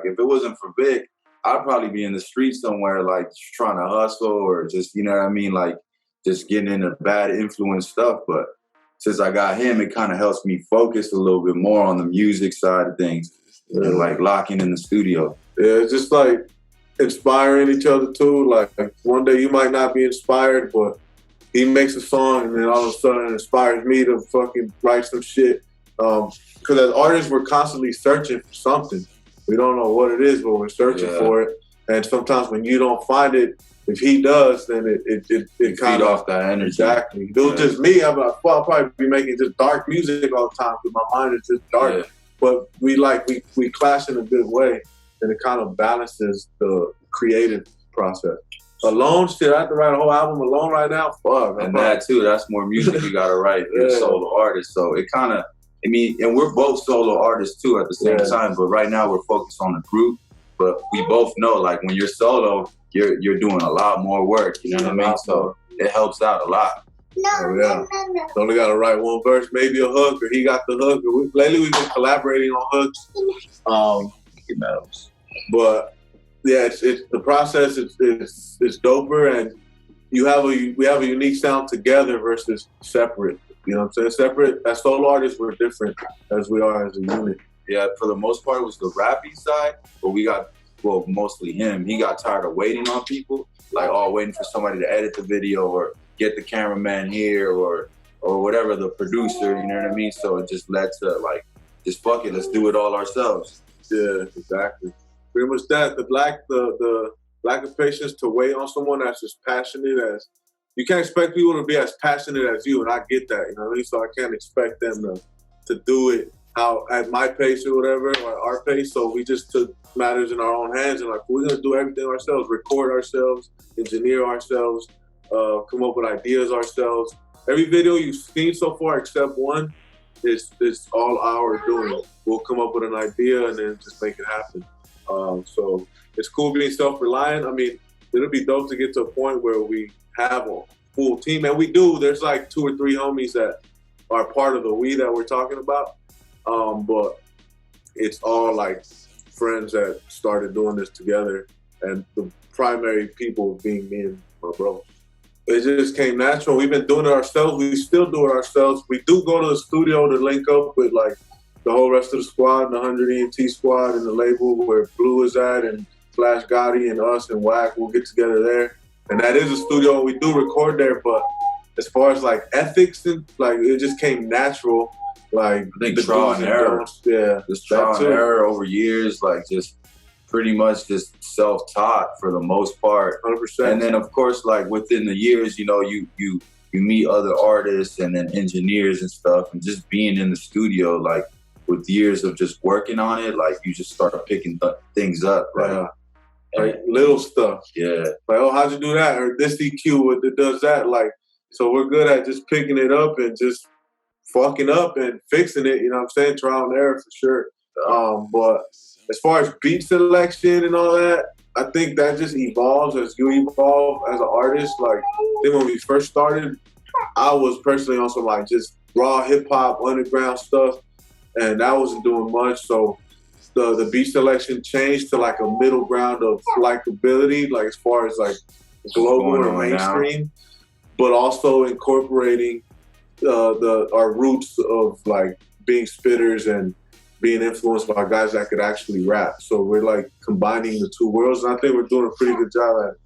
if it wasn't for Vic, I'd probably be in the street somewhere, like trying to hustle or just, you know what I mean? Like just getting into bad influence stuff. But since I got him, it kind of helps me focus a little bit more on the music side of things and like locking in the studio. Yeah, it's just like inspiring each other too. Like one day you might not be inspired, but he makes a song and then all of a sudden it inspires me to fucking write some shit. Because as artists, we're constantly searching for something. We don't know what it is, but we're searching for it. And sometimes when you don't find it, if he does, then it kind feed off that energy. Exactly. If it was just me, I'll probably be making just dark music all the time because my mind is just dark. Yeah. But we clash in a good way, and it kind of balances the creative process. Alone, shit, I have to write a whole album alone right now. Fuck. And that too, that's more music you gotta write for a solo artist. So it kind of, I mean, and we're both solo artists too at the same time, but right now we're focused on the group. But we both know, like, when you're solo, you're doing a lot more work, you know what I mean? So it helps out a lot. Only got to write one verse, maybe a hook, or he got the hook. Lately we've been collaborating on hooks. But yeah, it's the process. It's doper, and we have a unique sound together versus separate. You know what I'm saying? Separate, as solo artists, we're different as we are as a unit. Yeah, for the most part, it was the rapping side, but mostly him. He got tired of waiting on people, like, waiting for somebody to edit the video or get the cameraman here or whatever, the producer, you know what I mean? So it just led to, like, just fuck it, let's do it all ourselves. Yeah, exactly. Pretty much that. The lack of patience to wait on someone that's as passionate as, you can't expect people to be as passionate as you, and I get that, you know what I mean? So I can't expect them to do it at my pace or whatever, or our pace. So we just took matters in our own hands and like, we're gonna do everything ourselves, record ourselves, engineer ourselves, come up with ideas ourselves. Every video you've seen so far, except one, it's all our doing. We'll come up with an idea and then just make it happen. So it's cool being self-reliant. I mean, it'll be dope to get to a point where we have a full team, and we do. There's like 2 or 3 homies that are part of the we that we're talking about, but it's all like friends that started doing this together, and the primary people being me and my bro. It just came natural. We've been doing it ourselves. We still do it ourselves. We do go to the studio to link up with like the whole rest of the squad, and the 100 ENT squad, and the label where Blue is at, and Flash Gotti and us and Wack. We'll get together there. And that is a studio, and we do record there, but as far as like ethics and like, it just came natural. Like, I think trial and error. Just trial and error over years, like just pretty much just self-taught for the most part. 100%. And then of course, like within the years, you know, you meet other artists and then engineers and stuff, and just being in the studio, like with years of just working on it, like you just start picking things up, right? Like little stuff. Yeah. Like, oh, how'd you do that? Or this EQ that does that. Like, so we're good at just picking it up and just fucking up and fixing it, you know what I'm saying? Trial and error for sure. But as far as beat selection and all that, I think that just evolves as you evolve as an artist. Like, I think when we first started, I was personally on some like just raw hip hop, underground stuff, and I wasn't doing much. So the beat selection changed to like a middle ground of likability, like as far as like global or mainstream, but also incorporating our roots of like being spitters and being influenced by guys that could actually rap. So we're like combining the two worlds, and I think we're doing a pretty good job at it.